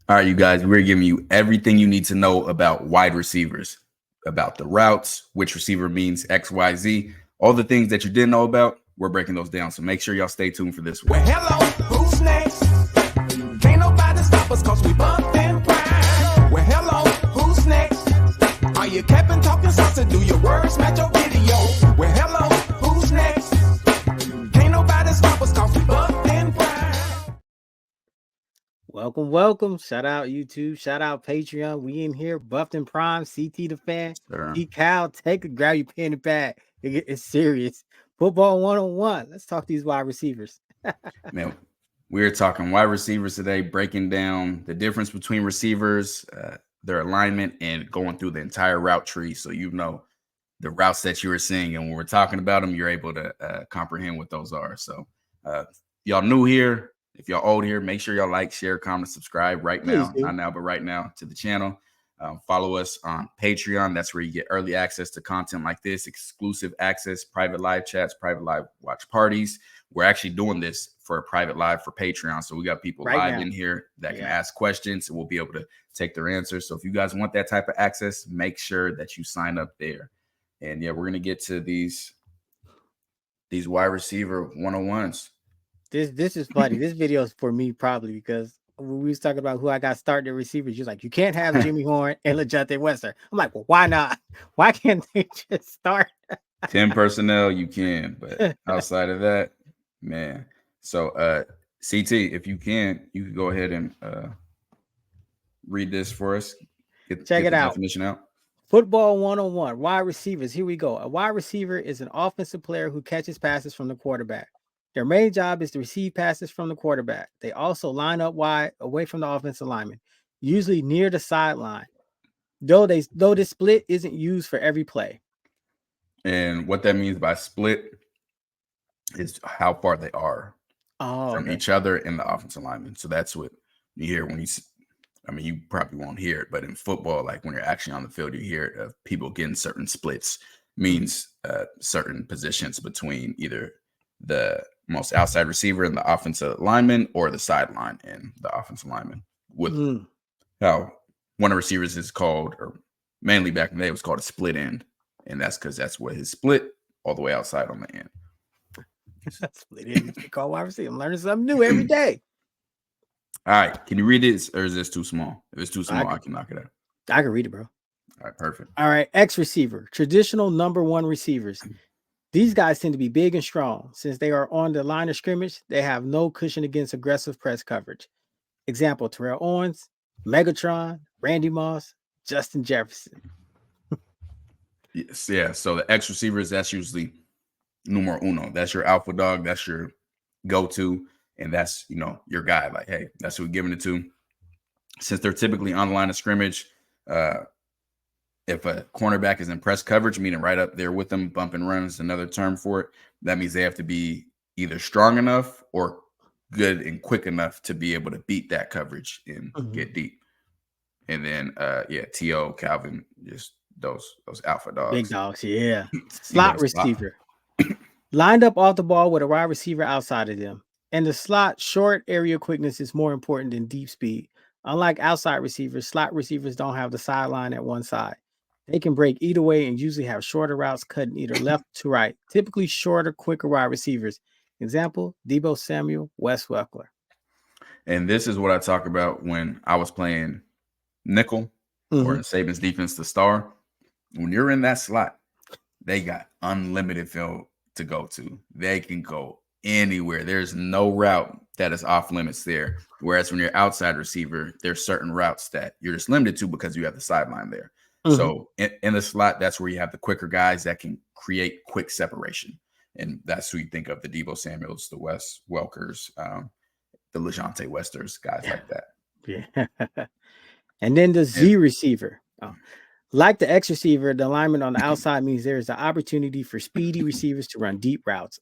All right, you guys, we're giving you everything you need to know about wide receivers, about the routes, which receiver means X, Y, Z, all the things that you didn't know about. We're breaking those down. So make sure y'all stay tuned for this one. Well, hello, who's next? Can't nobody stop us cause we bumped and grind. Well, hello, who's next? Are you capping, talking sauce, do your words match your video? Well, hello, who's next? Can't nobody stop us cause we bumped and grind. Welcome. Shout out YouTube. Shout out Patreon. We in here. Buffed and Prime. CT the Fan. Sure. Cal, grab your pen and pad. It's serious. Football 101. Let's talk these wide receivers. Man, we're talking wide receivers today, breaking down the difference between receivers, their alignment, and going through the entire route tree. So you know the routes that you were seeing. And when we're talking about them, you're able to comprehend what those are. So y'all new here. If y'all old here, make sure y'all like, share, comment, subscribe right now. Not now, but right now to the channel. Follow us on Patreon. That's where you get early access to content like this, exclusive access, private live chats, private live watch parties. We're actually doing this for a private live for Patreon. So we got people live in here that can ask questions and we'll be able to take their answers. So if you guys want that type of access, make sure that you sign up there. And yeah, we're going to get to these wide receiver 101s. This is funny. This video is for me probably because when we was talking about who I got starting receivers, you're like, you can't have Jimmy Horn and LeJohntay Wester. I'm like, well, why not? Why can't they just start? 10 personnel, you can, but outside of that, man. So CT, if you can go ahead and read this for us. Check it out. Definition out. Football 101, wide receivers. Here we go. A wide receiver is an offensive player who catches passes from the quarterback. Their main job is to receive passes from the quarterback. They also line up wide away from the offensive lineman, usually near the sideline. Though this split isn't used for every play. And what that means by split is how far they are from each other in the offensive lineman. So that's what you hear when you probably won't hear it, but in football, like when you're actually on the field, you hear it of people getting certain splits, means certain positions between either the most outside receiver and the offensive lineman or the sideline and the offensive lineman. With how one of the receivers is called, or mainly back in the day, it was called a split end. And that's because that's what his split all the way outside on the end. Split end. You call wide receiver. I'm learning something new every day. All right. Can you read it, or is this too small? If it's too small, I can knock it out. I can read it, bro. All right, perfect. All right, X receiver, traditional number one receivers. These guys tend to be big and strong. Since they are on the line of scrimmage, they have no cushion against aggressive press coverage. Example, Terrell Owens, Megatron, Randy Moss, Justin Jefferson. Yes, yeah. So the X receivers, that's usually numero uno. That's your alpha dog. That's your go-to. And that's, your guy. Like, hey, that's who we're giving it to. Since they're typically on the line of scrimmage, if a cornerback is in press coverage, meaning right up there with them, bump and run is another term for it. That means they have to be either strong enough or good and quick enough to be able to beat that coverage and get deep. And then, T.O., Calvin, just those alpha dogs. Big dogs, yeah. Slot receiver. Lined up off the ball with a wide receiver outside of them. In the slot, short area quickness is more important than deep speed. Unlike outside receivers, slot receivers don't have the sideline at one side. They can break either way and usually have shorter routes cutting either left to right. Typically shorter, quicker wide receivers. Example, Deebo Samuel, Wes Welker. And this is what I talk about when I was playing nickel or in Saban's defense, the star. When you're in that slot, they got unlimited field to go to. They can go anywhere. There's no route that is off limits there. Whereas when you're outside receiver, there's certain routes that you're just limited to because you have the sideline there. So in the slot, that's where you have the quicker guys that can create quick separation. And that's who you think of, the Deebo Samuels, the Wes Welkers, the LeJohntay Westers, guys like that. Yeah. And then the Z receiver. Like the X receiver, the alignment on the outside means there is the opportunity for speedy receivers to run deep routes.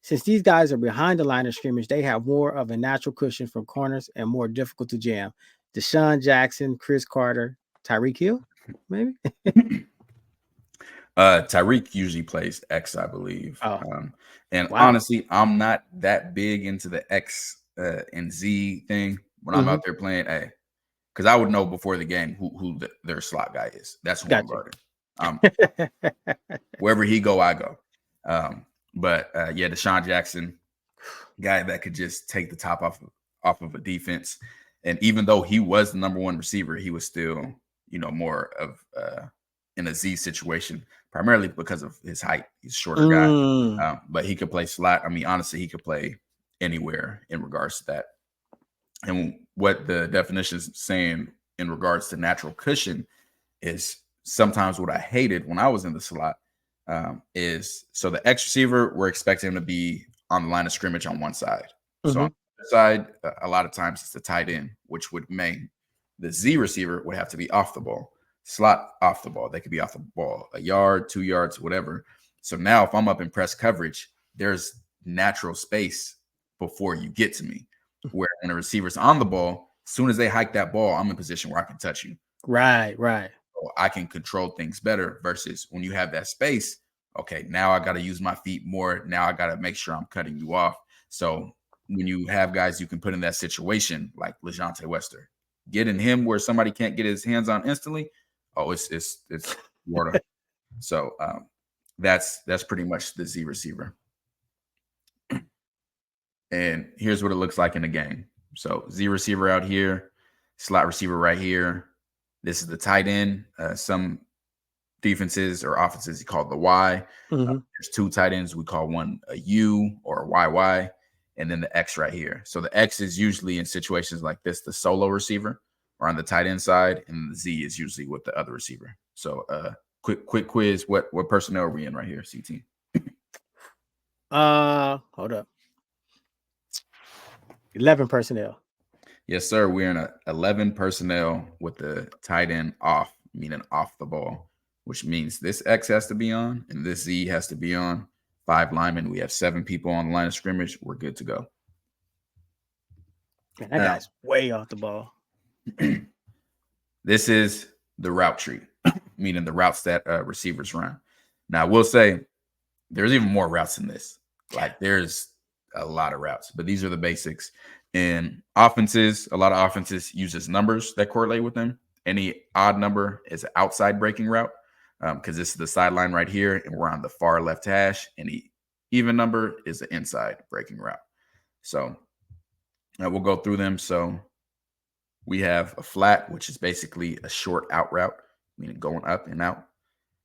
Since these guys are behind the line of scrimmage, they have more of a natural cushion from corners and more difficult to jam. Deshaun Jackson, Chris Carter, Tyreek Hill, maybe? Tyreek usually plays X, I believe. Honestly, I'm not that big into the X and Z thing. When I'm out there playing, hey, because I would know before the game who their slot guy is. That's who I'm guarding. Wherever he go, I go. But Deshaun Jackson, guy that could just take the top off of a defense. And even though he was the number one receiver, he was still, more of in a Z situation, primarily because of his height. He's a shorter guy, but he could play slot. I mean, honestly, he could play anywhere in regards to that. And what the definition is saying in regards to natural cushion is sometimes what I hated when I was in the slot is so the X receiver, we're expecting him to be on the line of scrimmage on one side. So on the other side, a lot of times it's the tight end, which would mean the Z receiver would have to be off the ball, slot off the ball. They could be off the ball 1 yard, 2 yards, whatever. So now if I'm up in press coverage, there's natural space before you get to me. Where when a receiver's on the ball, as soon as they hike that ball, I'm in a position where I can touch you. Right. So I can control things better versus when you have that space. Okay, now I got to use my feet more. Now I got to make sure I'm cutting you off. So when you have guys you can put in that situation, like LeJontay Wester, getting him where somebody can't get his hands on instantly. Oh, it's water. So that's pretty much the Z receiver. And here's what it looks like in the game. So Z receiver out here, slot receiver right here. This is the tight end. Some defenses or offenses you call the Y. There's 2 tight ends. We call one a U or a YY, and then the X right here. So the X is usually in situations like this, the solo receiver or on the tight end side, and the Z is usually with the other receiver. So quick quiz. What personnel are we in right here, CT? Hold up. 11 personnel. Yes, sir. We're in 11 personnel with the tight end off, meaning off the ball, which means this X has to be on and this Z has to be on. 5 linemen. We have 7 people on the line of scrimmage. We're good to go. Man, that guy's way off the ball. This is the route tree, meaning the routes that receivers run. Now, I will say there's even more routes than this. Like there's a lot of routes, but these are the basics. And offenses, a lot of offenses uses numbers that correlate with them. Any odd number is an outside breaking route because this is the sideline right here, and we're on the far left hash. Any even number is an inside breaking route. So we'll go through them. So we have a flat, which is basically a short out route, meaning going up and out.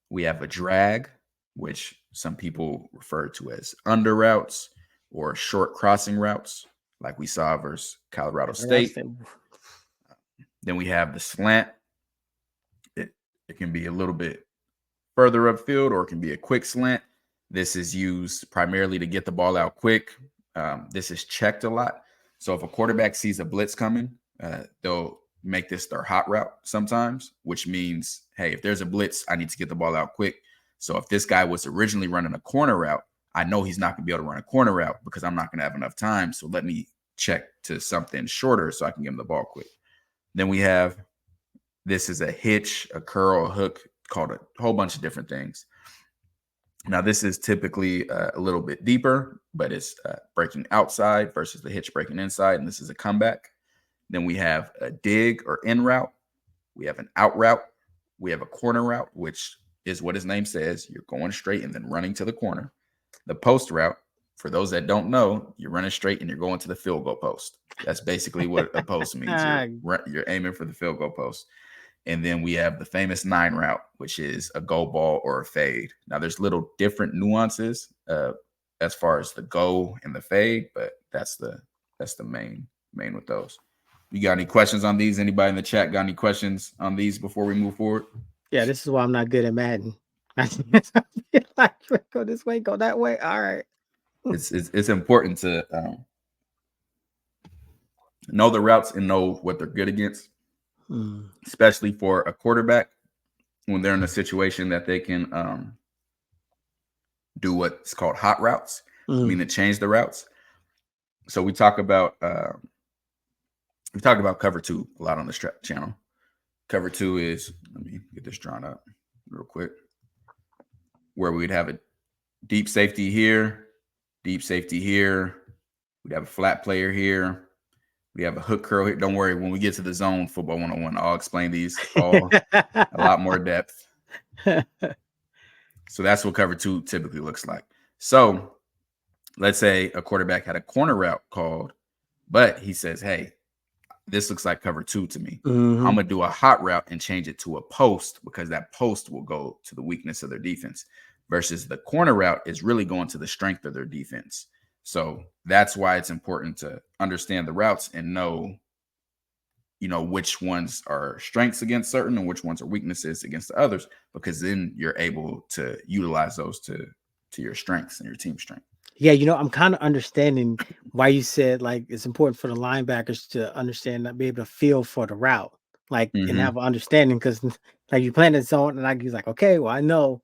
We have a drag, which some people refer to as under routes or short crossing routes, like we saw versus Colorado State. Then we have the slant. It can be a little bit further upfield or it can be a quick slant. This is used primarily to get the ball out quick. This is checked a lot. So if a quarterback sees a blitz coming, they'll make this their hot route sometimes, which means, hey, if there's a blitz, I need to get the ball out quick. So if this guy was originally running a corner route, I know he's not going to be able to run a corner route because I'm not going to have enough time. So let me check to something shorter so I can get him the ball quick. Then we have, this is a hitch, a curl, a hook, called a whole bunch of different things. Now, this is typically a little bit deeper, but it's breaking outside versus the hitch breaking inside. And this is a comeback. Then we have a dig or in route. We have an out route. We have a corner route, which is what his name says. You're going straight and then running to the corner. The post route, for those that don't know, you're running straight and you're going to the field goal post. That's basically what a post means. You're aiming for the field goal post. And then we have the famous 9 route, which is a go ball or a fade. Now, there's little different nuances as far as the go and the fade, but that's the main with those. You got any questions on these? Anybody in the chat got any questions on these before we move forward? Yeah, this is why I'm not good at Madden. I feel like go this way, go that way. All right. It's important to know the routes and know what they're good against, especially for a quarterback when they're in a situation that they can do what's called hot routes, meaning change the routes. So we talk about cover 2 a lot on this channel. Cover 2 is, let me get this drawn up real quick, where we'd have a deep safety here, we'd have a flat player here, We have a hook curl here. Don't worry. When we get to the zone football 101, I'll explain these all a lot more depth. So that's what cover 2 typically looks like. So let's say a quarterback had a corner route called, but he says, hey, this looks like cover 2 to me. Mm-hmm. I'm going to do a hot route and change it to a post because that post will go to the weakness of their defense versus the corner route is really going to the strength of their defense. So that's why it's important to understand the routes and know, which ones are strengths against certain and which ones are weaknesses against the others, because then you're able to utilize those to your strengths and your team strength. Yeah, I'm kind of understanding why you said like it's important for the linebackers to understand that, be able to feel for the route, like and have an understanding, because like you playing the zone and like he's like, okay, well I know.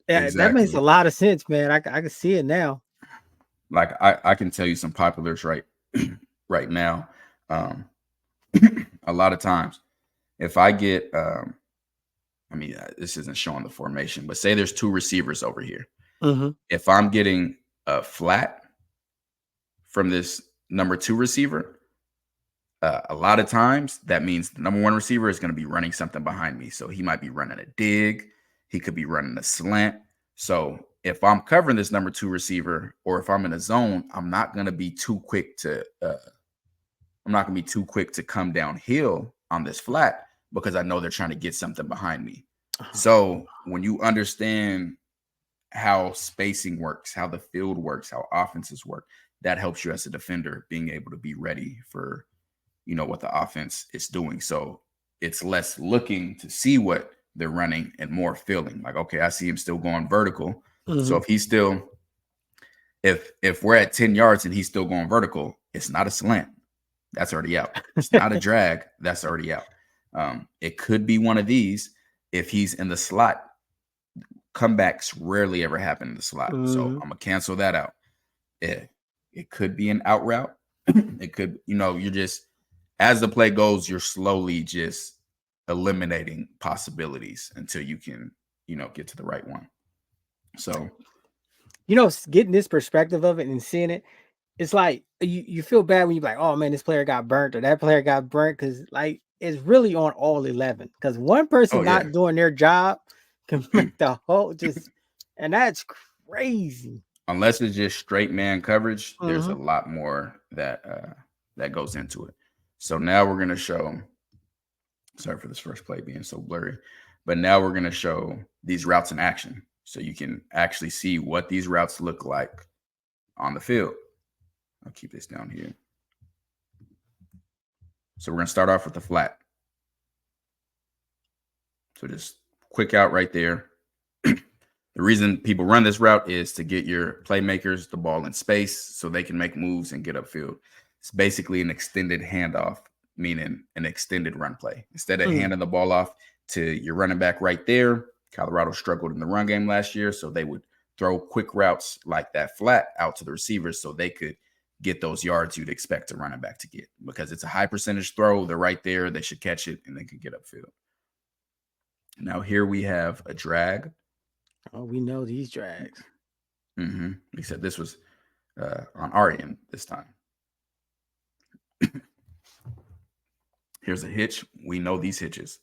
Yeah, Exactly. that makes a lot of sense, man. I can see it now. Like I can tell you some populars right now. A lot of times, if I get, this isn't showing the formation, but say there's 2 receivers over here. Mm-hmm. If I'm getting a flat from this number 2 receiver, a lot of times that means the number 1 receiver is going to be running something behind me. So he might be running a dig. He could be running a slant. So if I'm covering this number 2 receiver, or if I'm in a zone, I'm not going to be too quick to come downhill on this flat because I know they're trying to get something behind me. So when you understand how spacing works, how the field works, how offenses work, that helps you as a defender being able to be ready for, what the offense is doing. So it's less looking to see what they're running and more feeling like, okay, I see him still going vertical. Mm-hmm. So if he's still, if we're at 10 yards and he's still going vertical, it's not a slant. That's already out. It's not a drag. That's already out. It could be one of these. If he's in the slot, comebacks rarely ever happen in the slot. Mm-hmm. So I'm going to cancel that out. It could be an out route. It could, you're just, as the play goes, you're slowly just eliminating possibilities until you can, get to the right one. So, getting this perspective of it and seeing it, it's like you feel bad when you're like, oh man, this player got burnt or that player got burnt, because like it's really on all 11. Because one person not doing their job can make the whole and that's crazy. Unless it's just straight man coverage, there's a lot more that goes into it. So now we're gonna show. Sorry for this first play being so blurry, but now we're gonna show these routes in action, so you can actually see what these routes look like on the field. I'll keep this down here. So we're going to start off with the flat. So just quick out right there. The reason people run this route is to get your playmakers the ball in space so they can make moves and get upfield. It's basically an extended handoff, meaning an extended run play. Instead of handing the ball off to your running back right there, Colorado struggled in the run game last year, so they would throw quick routes like that flat out to the receivers so they could get those yards you'd expect a running back to get, because it's a high percentage throw. They're right there. They should catch it and they can get upfield. Now here we have a drag. Oh, we know these drags. Except this was on our end this time. Here's a hitch. We know these hitches.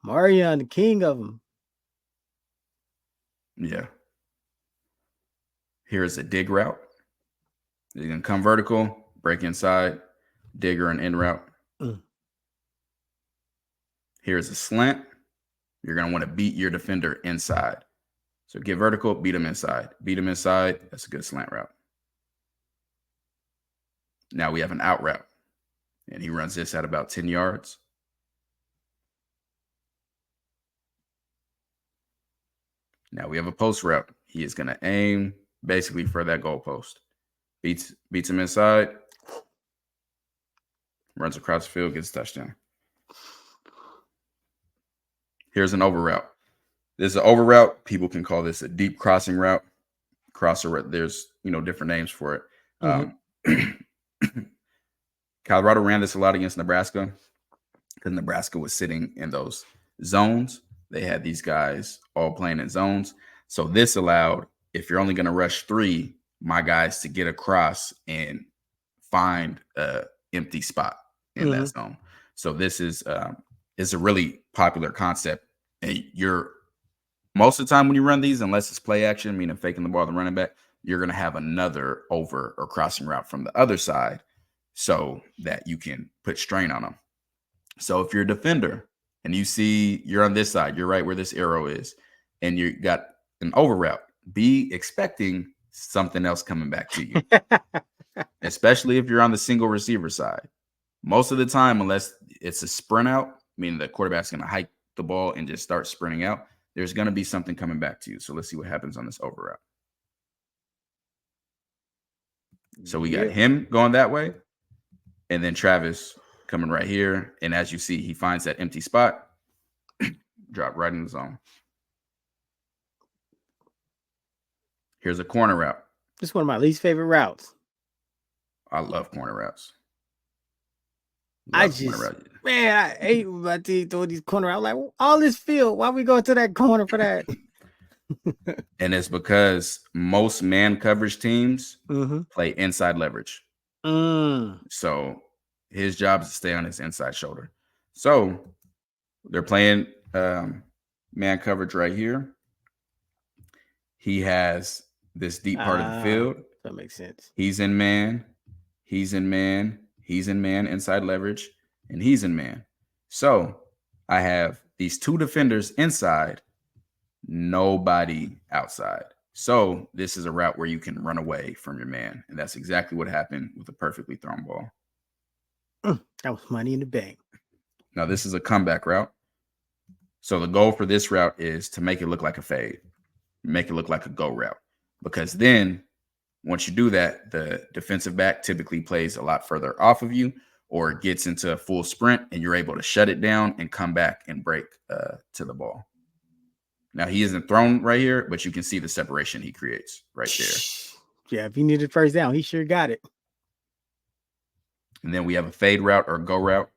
Marion, the king of them. Yeah. Here's a dig route. You're going to come vertical, break inside, digger and in route. Here's a slant. You're going to want to beat your defender inside. So get vertical, beat him inside. Beat him inside. That's a good slant route. Now we have an out route. And he runs this at about 10 yards. Now we have a post route. He is going to aim basically for that goal post. Beats him inside. Runs across the field, gets a touchdown. Here's an over route. This is an over route. People can call this a deep crossing route. Crosser route. There's different names for it. Colorado ran this a lot against Nebraska because Nebraska was sitting in those zones. They had these guys all playing in zones. So this allowed, if you're only going to rush 3, my guys to get across and find a empty spot in that zone. So this is a really popular concept. And you're most of the time when you run these, unless it's play action, meaning faking the ball to running back, you're going to have another over or crossing route from the other side so that you can put strain on them. So if you're a defender and you see you're on this side, you're right where this arrow is, and you got an over route, be expecting something else coming back to you, especially if you're on the single receiver side. Most of the time, unless it's a sprint out, meaning the quarterback's going to hike the ball and just start sprinting out, there's going to be something coming back to you. So let's see what happens on this over route. So we got him going that way, and then Travis coming right here. And as you see, he finds that empty spot, drop right in the zone. Here's a corner route. This is one of my least favorite routes. I love corner routes. I hate when my team throw these corner routes. Like, all this field, why we go to that corner for that? And it's because most man coverage teams play inside leverage. So his job is to stay on his inside shoulder. So they're playing man coverage right here. He has this deep part of the field. That makes sense. He's in man. He's in man. He's in man inside leverage. And he's in man. So I have these two defenders inside, nobody outside. So this is a route where you can run away from your man. And that's exactly what happened with a perfectly thrown ball. That was money in the bank. Now, this is a comeback route. So the goal for this route is to make it look like a fade, make it look like a go route. Because then once you do that, the defensive back typically plays a lot further off of you or gets into a full sprint, and you're able to shut it down and come back and break to the ball. Now, he isn't thrown right here, but you can see the separation he creates right there. Yeah, if he needed first down, he sure got it. And then we have a fade route or go route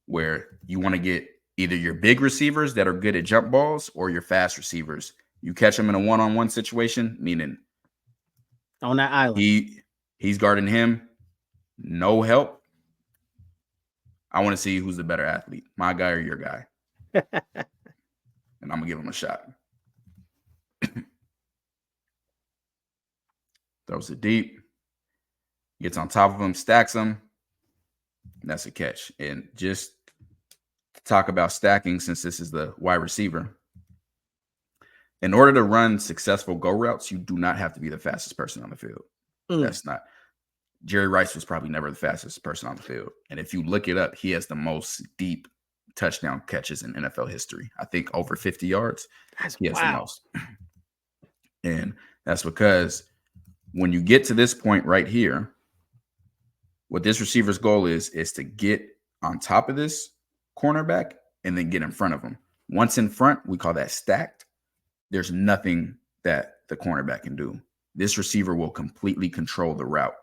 where you want to get either your big receivers that are good at jump balls or your fast receivers. You catch them in a one-on-one situation, meaning on that island. He's guarding him, no help. I want to see who's the better athlete, my guy or your guy. And I'm going to give him a shot. Throws it deep. Gets on top of him, stacks him. And that's a catch. And just to talk about stacking, since this is the wide receiver, in order to run successful go routes, you do not have to be the fastest person on the field. That's not. Jerry Rice was probably never the fastest person on the field. And if you look it up, he has the most deep touchdown catches in NFL history. I think over 50 yards. He has the most. And that's because when you get to this point right here, what this receiver's goal is to get on top of this cornerback and then get in front of him. Once in front, we call that stacked. There's nothing that the cornerback can do. This receiver will completely control the route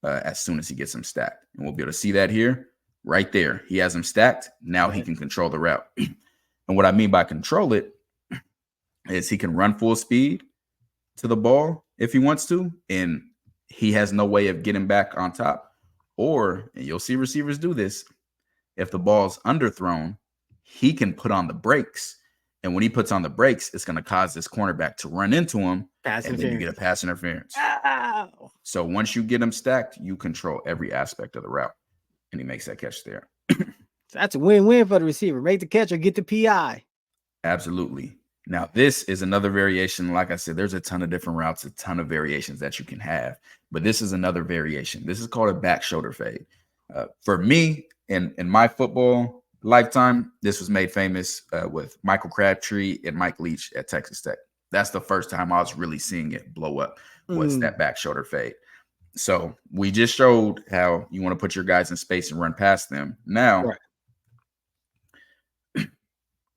as soon as he gets him stacked. And we'll be able to see that here, right there. He has him stacked. Now he can control the route. And what I mean by control it is he can run full speed to the ball if he wants to, and he has no way of getting back on top. Or, and you'll see receivers do this, if the ball's underthrown, he can put on the brakes. And when he puts on the brakes, it's going to cause this cornerback to run into him. And then you get a pass interference. Ow. So once you get him stacked, you control every aspect of the route. And he makes that catch there. That's a win-win for the receiver. Make the catch or get the PI. Absolutely. Now, this is another variation. Like I said, there's a ton of different routes, a ton of variations that you can have. But this is another variation. This is called a back shoulder fade. For me, in my football lifetime, this was made famous with Michael Crabtree and Mike Leach at Texas Tech. That's the first time I was really seeing it blow up, was that back shoulder fade. So we just showed how you want to put your guys in space and run past them. Now,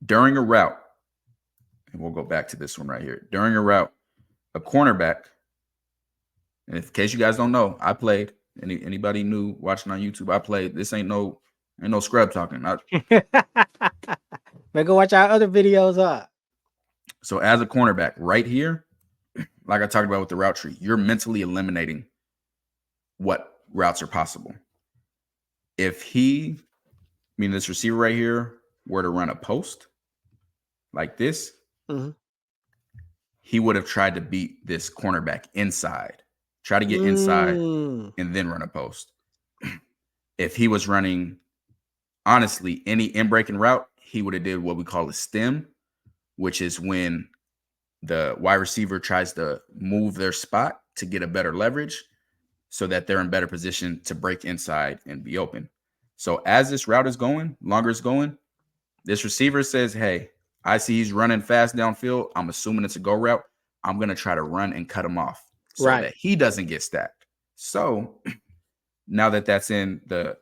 during a route, and we'll go back to this one right here. During a route, a cornerback, and in case you guys don't know, I played. Anybody new watching on YouTube, I played. This ain't no scrub talking. But go watch our other videos. So as a cornerback right here, like I talked about with the route tree, you're mentally eliminating what routes are possible. If this receiver right here, were to run a post like this, he would have tried to beat this cornerback inside, try to get inside and then run a post. If he was running, honestly, any in-breaking route, he would have did what we call a stem, which is when the wide receiver tries to move their spot to get a better leverage so that they're in better position to break inside and be open. So as this route is going, longer it's going, this receiver says, hey, I see he's running fast downfield. I'm assuming it's a go route. I'm going to try to run and cut him off so that he doesn't get stacked. So now that that's in the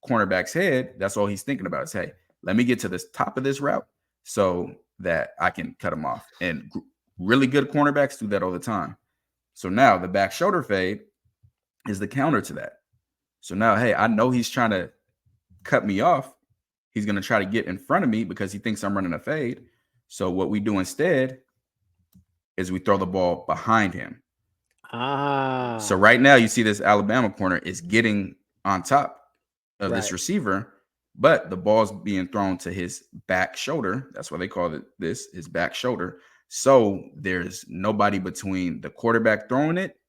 cornerback's head, that's all he's thinking about is, hey, let me get to the top of this route so that I can cut him off. And really good cornerbacks do that all the time. So now the back shoulder fade is the counter to that. So now, hey, I know he's trying to cut me off. He's going to try to get in front of me because he thinks I'm running a fade. So what we do instead is we throw the ball behind him. So right now you see this Alabama corner is getting on top of this receiver, but the ball's being thrown to his back shoulder. That's why they call it his back shoulder. So there's nobody between the quarterback throwing it,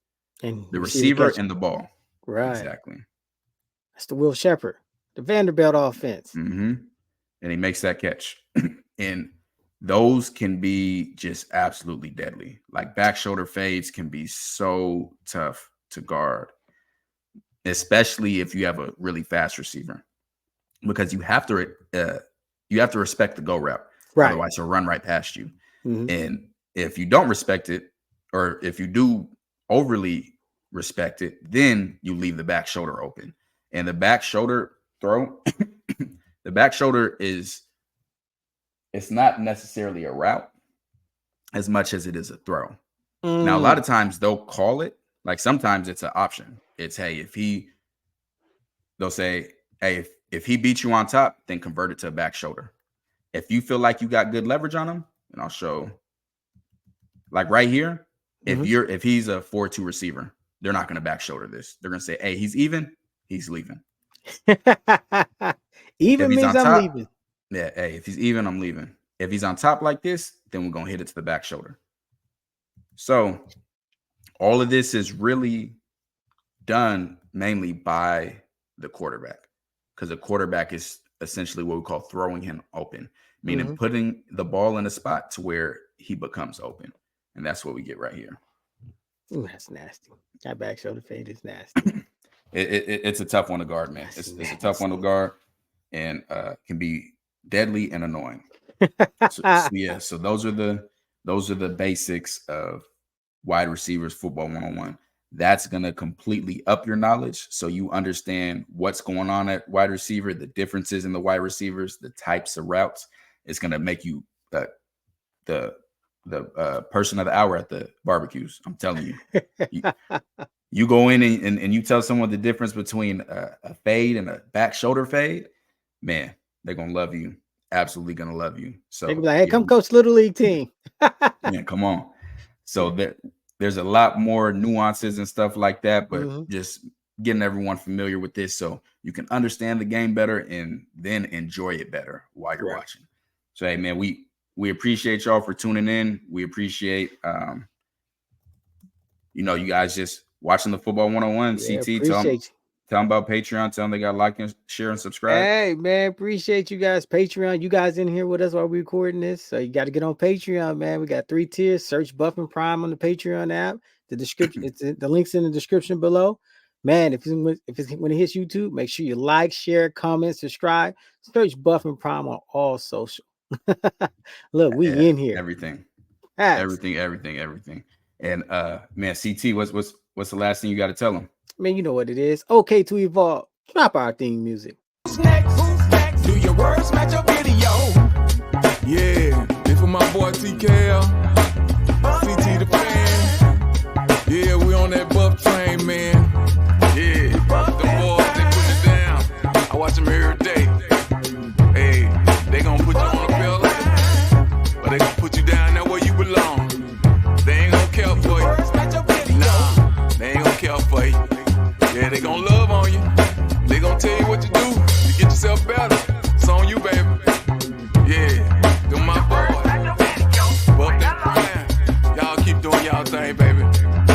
and the receiver and the ball. Right. Exactly. That's the Will Shepherd, the Vanderbilt offense. And he makes that catch. And those can be just absolutely deadly. Like back shoulder fades can be so tough to guard, especially if you have a really fast receiver, because you have to respect the go route. Otherwise he'll run right past you. And if you don't respect it, or if you do overly respect it, then you leave the back shoulder open. And the back shoulder throw, the back shoulder it's not necessarily a route as much as it is a throw. Now, a lot of times they'll call it, like sometimes it's an option. It's, hey, they'll say, hey, if he beats you on top, then convert it to a back shoulder. If you feel like you got good leverage on him, and I'll show, like right here, if he's a 4-2 receiver, they're not going to back shoulder this. They're going to say, hey, he's even, he's leaving. Even means I'm leaving. Yeah, hey, if he's even, I'm leaving. If he's on top like this, then we're going to hit it to the back shoulder. So all of this is really done mainly by the quarterback, because the quarterback is essentially what we call throwing him open, meaning putting the ball in a spot to where he becomes open. And that's what we get right here. Ooh, that's nasty. That back shoulder fade is nasty. It's a tough one to guard, man. It's a tough one to guard, and can be deadly and annoying. So those are the basics of wide receivers football 101. That's going to completely up your knowledge, so you understand what's going on at wide receiver, the differences in the wide receivers, the types of routes. It's going to make you the person of the hour at the barbecues. I'm telling you. You go in and you tell someone the difference between a fade and a back shoulder fade, man, they're going to love you. Absolutely going to love you. So they're like, hey, come coach Little League team. Yeah, come on. So there's a lot more nuances and stuff like that, but just getting everyone familiar with this so you can understand the game better and then enjoy it better while you're watching. So, hey, man, we appreciate y'all for tuning in. We appreciate, you guys just watching the Football 101. CT, tell them about Patreon. Tell them they got to like and share and subscribe. Hey, man, appreciate you guys. Patreon, you guys in here with us while we're recording this. So you got to get on Patreon, man. We got 3 tiers. Search Buff and Prime on the Patreon app. The description, the link's in the description below. Man, when it hits YouTube, make sure you like, share, comment, subscribe. Search Buff and Prime on all social. Look, we in here. Everything. And man, CT, what's the last thing you got to tell them? Man, you know what it is. Okay, to evolve. Drop our theme music. Who's next? Do your words match your video? Yeah, this for my boy TKL, CT the fan. Yeah, we on that Buff train, man. Yeah, the boys, they put it down. I watch them every day. Hey, they gonna put you on a pillar, but they gonna put you down there where you belong. They ain't gonna care for you. Nah, they ain't gonna care for you. Yeah, they gonna love better. It's on you, baby. Yeah, them my boys. Buff that prime. Y'all keep doing y'all thing, baby.